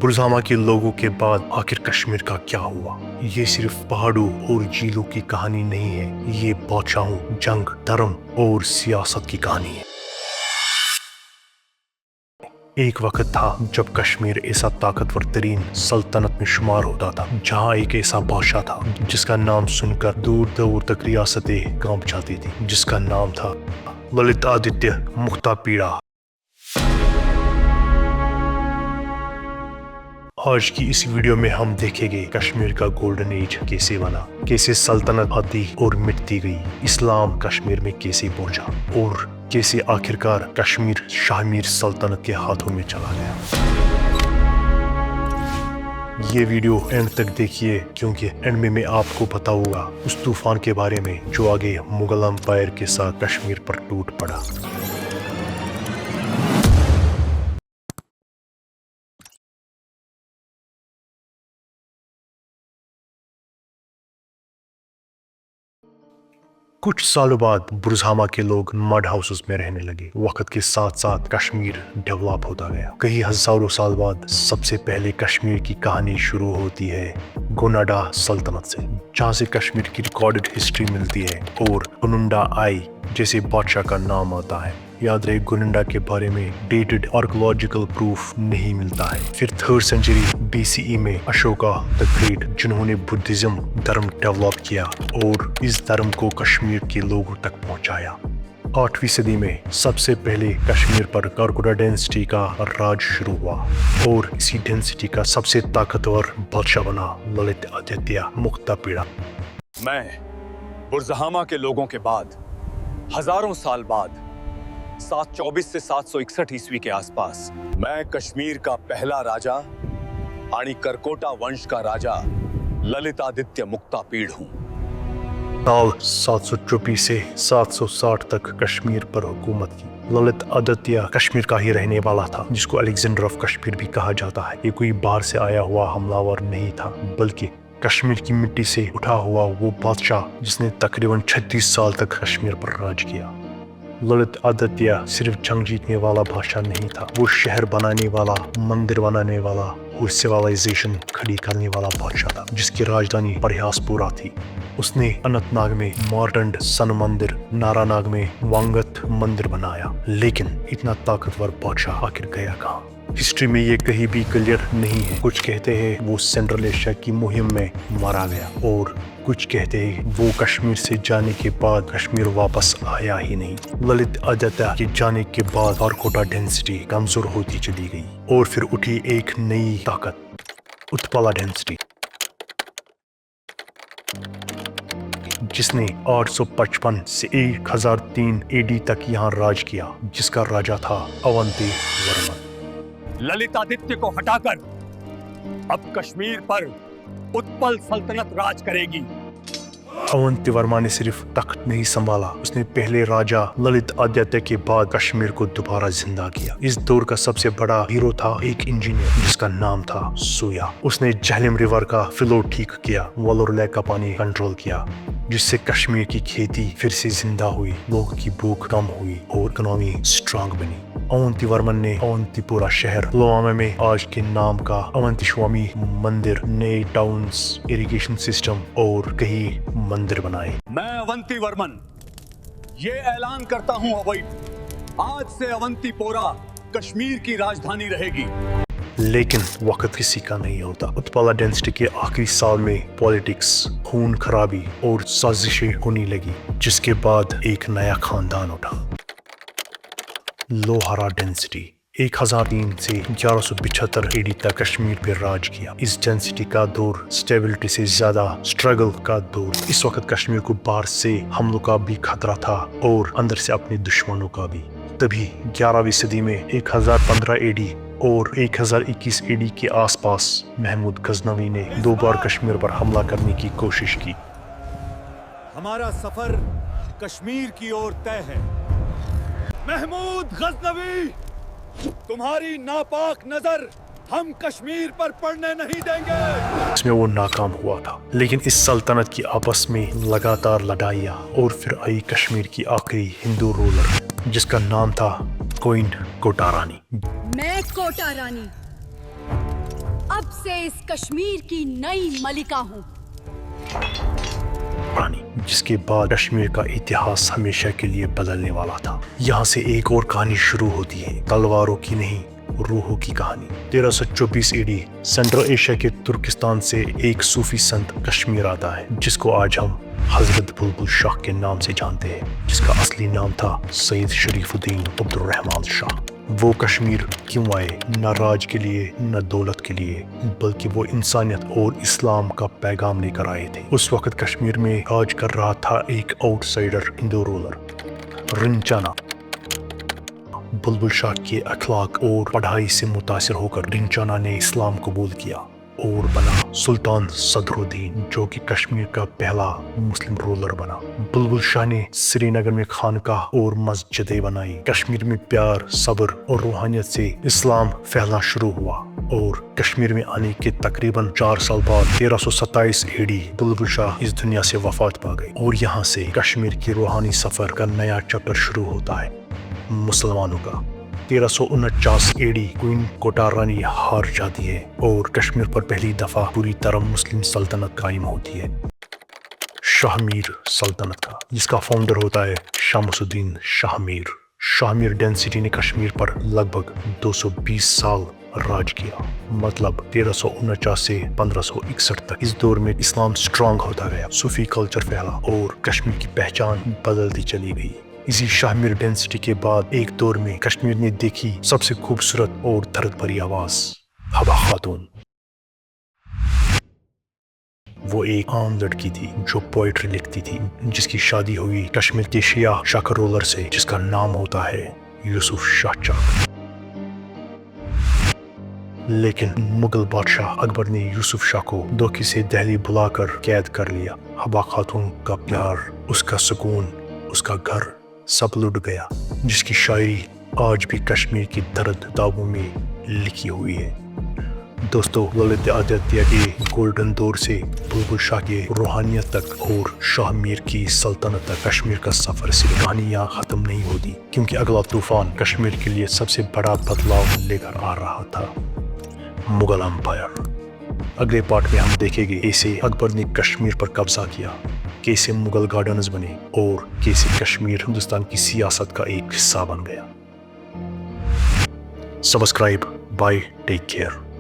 बुरज़ामा के लोगों के बाद आखिर कश्मीर का क्या हुआ? ये सिर्फ पहाड़ों और झीलों की कहानी नहीं है, ये बादशाहों, जंग, धर्म और सियासत की कहानी है। एक वक्त था जब कश्मीर ऐसा ताकतवर तरीन सल्तनत में शुमार होता था, जहाँ एक ऐसा बादशाह था जिसका नाम सुनकर दूर दूर तक रियासतें कांप जाती थी, जिसका नाम था ललित आदित्य मुक्तापीड़ा। आज की इस वीडियो में हम देखेंगे कश्मीर का गोल्डन एज कैसे बना, कैसे सल्तनत आती और मिटती गई, इस्लाम कश्मीर में कैसे पहुंचा और कैसे आखिरकार कश्मीर शाहमीर सल्तनत के हाथों में चला गया। ये वीडियो एंड तक देखिए, क्योंकि एंड में मैं आपको बताऊंगा उस तूफान के बारे में जो आगे मुगल एम्पायर के साथ कश्मीर पर टूट पड़ा। कुछ सालों बाद बुरज़ामा के लोग मड हाउसेस में रहने लगे। वक्त के साथ साथ कश्मीर डेवलप होता गया। कई हजारों साल बाद सबसे पहले कश्मीर की कहानी शुरू होती है गोनाडा सल्तनत से, जहाँ से कश्मीर की रिकॉर्डेड हिस्ट्री मिलती है और गुनुंडा आई जैसे बादशाह का नाम आता है। याद रहे, गुनुंडा के बारे में डेटेड आर्कियोलॉजिकल प्रूफ नहीं मिलता है। फिर 3rd सेंचुरी BCE में अशोका द ग्रेट, जिन्होंने बुद्धिज्म धर्म डेवलप किया और इस धर्म को कश्मीर के लोगों तक पहुंचाया। 8वीं सदी में सबसे पहले कश्मीर पर कारकोटा डेंसिटी का राज शुरू हुआ और इसी डेंसिटी का सबसे ताकतवर बादशाह बना ललित आदित्य मुक्तापीड़ा। मैं बुरज़ामा के लोगों के बाद हजारों साल बाद 724 से 761 ईस्वी के आसपास मैं कश्मीर का पहला राजा आणि करकोटा वंश का राजा ललित आदित्य मुक्तापीड़ हूँ। साल 724 से 760 तक कश्मीर पर हुकूमत की। ललित आदित्य कश्मीर का ही रहने वाला था, जिसको अलेक्जेंडर ऑफ कश्मीर भी कहा जाता है। ये कोई बाहर से आया हुआ हमलावर नहीं था, बल्कि कश्मीर की मिट्टी से उठा हुआ वो बादशाह जिसने तकरीबन 36 साल तक कश्मीर पर राज किया। ललित आदित्य सिर्फ जंग जीतने वाला बादशाह नहीं था, वो शहर बनाने वाला, मंदिर बनाने वाला और सिविलाइजेशन खड़ी करने वाला बादशाह था, जिसकी राजधानी प्रयासपुरा थी। उसने अनंतनाग में मार्टंड सन मंदिर, नारानाग में वांगत मंदिर बनाया। लेकिन इतना ताकतवर बादशाह आखिर गया कहाँ? हिस्ट्री में ये कहीं भी क्लियर नहीं है। कुछ कहते हैं वो सेंट्रल एशिया की मुहिम में मारा गया और कुछ कहते हैं वो कश्मीर से जाने के बाद कश्मीर वापस आया ही नहीं। ललित आदित्य के जाने के बाद कारकोटा डेंसिटी कमजोर होती चली गई और फिर उठी एक नई ताकत, उत्पला डेंसिटी, जिसने 855 से 1003 AD तक यहाँ राज किया, जिसका राजा था अवंती वर्मन। ललित आदित्य को हटाकर अब कश्मीर पर उत्पल सल्तनत राज करेगी। अवंती वर्मा ने सिर्फ तख्त नहीं संभाला, उसने पहले राजा ललित आदित्य के बाद कश्मीर को दोबारा जिंदा किया। इस दौर का सबसे बड़ा हीरो था एक इंजीनियर जिसका नाम था सूया। उसने झेलम रिवर का फ्लो ठीक किया, वलोर लेक का पानी कंट्रोल किया, जिससे कश्मीर की खेती फिर से जिंदा हुई, लोगों की भूख कम हुई और इकोनॉमी स्ट्रांग बनी। अवंती वर्मन ने अवंतीपुरा शहर पुलवामा में आज के नाम का अवंतीस्वामी मंदिर, नए टाउन्स, इरिगेशन सिस्टम और कई मंदिर बनाए। मैं अवंती वर्मन ये ऐलान करता हूँ अवैध, आज से अवंतीपोरा कश्मीर की राजधानी रहेगी। लेकिन वक्त किसी का नहीं होता। उत्पला डेंसिटी के आखिरी साल में पॉलिटिक्स, खून खराबी और साजिशें होने लगी, जिसके बाद एक नया खानदान उठा, लोहारा डेंसिटी। 1003 से 1175 AD तक कश्मीर पर राज किया। इस डेंसिटी का दौर स्टेबिलिटी से ज्यादा स्ट्रगल का दौर। इस वक्त कश्मीर को बाहर से हमलों का भी खतरा था और अंदर से अपने दुश्मनों का भी। तभी 11वीं सदी में 1015 AD और 1021 AD के आसपास महमूद गजनवी ने 2 बार कश्मीर पर हमला करने की कोशिश की। हमारा सफर कश्मीर की ओर तय है। महमूद गजनवी, तुम्हारी नापाक नजर हम कश्मीर पर पड़ने नहीं देंगे। इसमें वो नाकाम हुआ था, लेकिन इस सल्तनत की आपस में लगातार लड़ाइयाँ और फिर आई कश्मीर की आखिरी हिंदू रूलर, जिसका नाम था क्वीन कोटा रानी। मैं कोटा रानी से इस कश्मीर की नई मलिका हूँ। रानी, जिसके बाद कश्मीर का इतिहास हमेशा के लिए बदलने वाला था। यहाँ से एक और कहानी शुरू होती है, तलवारों की नहीं, रूहों की कहानी। 1324 ईडी सेंट्रल एशिया के तुर्किस्तान से एक सूफी संत कश्मीर आता है, जिसको आज हम हजरत बुलबुल शाह के नाम से जानते हैं, जिसका असली नाम था सैयद शरीफुद्दीन अब्दुल रहमान शाह। वो कश्मीर क्यों आए? न राज के लिए, न दौलत के लिए, बल्कि वो इंसानियत और इस्लाम का पैगाम लेकर आए थे। उस वक्त कश्मीर में राज कर रहा था एक आउटसाइडर हिंदू रूलर रिंचाना। बुलबुल शाह के अखलाक और पढ़ाई से मुतासिर होकर रिंचाना ने इस्लाम कबूल किया और बना सुल्तान सदरुद्दीन, जो कि कश्मीर का पहला मुस्लिम रूलर बना। बुलबुल शाह ने श्रीनगर में खानकाह और मस्जिदें बनाई। कश्मीर में प्यार, सब्र और रूहानियत से इस्लाम फैलना शुरू हुआ और कश्मीर में आने के तकरीबन 4 साल बाद 1327 एडी बुलबुल शाह इस दुनिया से वफात पा गए और यहाँ से कश्मीर की रूहानी सफर का नया चैप्टर शुरू होता है मुसलमानों का। 1349 एडी क्वीन कोटा रानी हार जाती है और कश्मीर पर पहली दफा पूरी तरह मुस्लिम सल्तनत कायम होती है, शाहमीर सल्तनत का, जिसका फाउंडर होता है शमसुद्दीन शाहमीर। शाहमीर डेंसिटी ने कश्मीर पर लगभग 220 साल राज किया, मतलब 1349 से 1561 तक। इस दौर में इस्लाम स्ट्रांग होता गया, सूफी कल्चर फैला और कश्मीर की पहचान बदलती चली गई। इसी शाहमीर डेंसिटी के बाद एक दौर में कश्मीर ने देखी सबसे खूबसूरत और दर्द भरी आवाज, हबा खातून। वो एक आम लड़की थी जो पोइट्री लिखती थी, जिसकी शादी हुई कश्मीर के शिया शाकर रूलर से, जिसका नाम होता है यूसुफ शाह चक। लेकिन मुगल बादशाह अकबर ने यूसुफ शाह को धोखे से दिल्ली बुलाकर कैद कर लिया। हबा खातून का प्यार, उसका सुकून, उसका घर सब लुट गया, जिसकी शायरी आज भी कश्मीर की दर्द किताबों में लिखी हुई है। दोस्तों, ललित आदित्य के गोल्डन दौर से बुलबुल शाह के रूहानियत तक और शाहमीर की सल्तनत तक कश्मीर का सफर सिर्फ कहानी यहाँ खत्म नहीं होती, क्योंकि अगला तूफान कश्मीर के लिए सबसे बड़ा बदलाव लेकर आ रहा था, मुगल एम्पायर। अगले पार्ट में हम देखेंगे कैसे अकबर ने कश्मीर पर कब्जा किया, कैसे मुगल गार्डन्स बने और कैसे कश्मीर हिंदुस्तान की सियासत का एक हिस्सा बन गया। Subscribe, bye, take care.